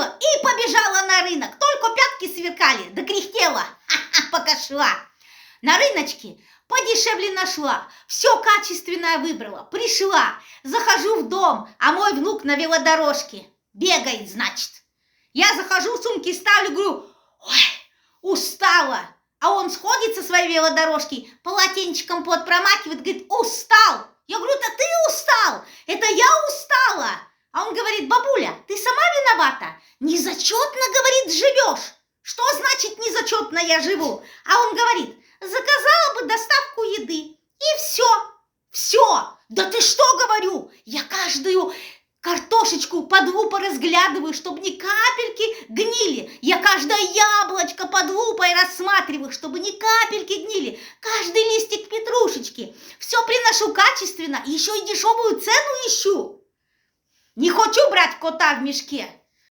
вскочила и побежала на рынок. Только пятки сверкали, да кряхтела, пока шла. На рыночке подешевле нашла, все качественное выбрала. Пришла, захожу в дом, а мой внук на велодорожке бегает, значит. Я захожу, сумки ставлю, говорю: ой, устала. А он сходит со своей велодорожки, полотенчиком пот промакивает, говорит: устал. Я говорю: да ты устал, это я устала. А он говорит: бабуля, ты сама виновата, незачетно, говорит, живешь. Что значит незачетно я живу? А он говорит: заказала бы доставку еды, и все. Все. Да ты что, говорю, я каждую картошечку под лупой разглядываю, чтобы ни капельки гнили. Я каждое яблочко под лупой рассматриваю, чтобы ни капельки гнили. Каждый листик петрушечки. Все приношу качественно, еще и дешевую цену ищу. Не хочу брать кота в мешке.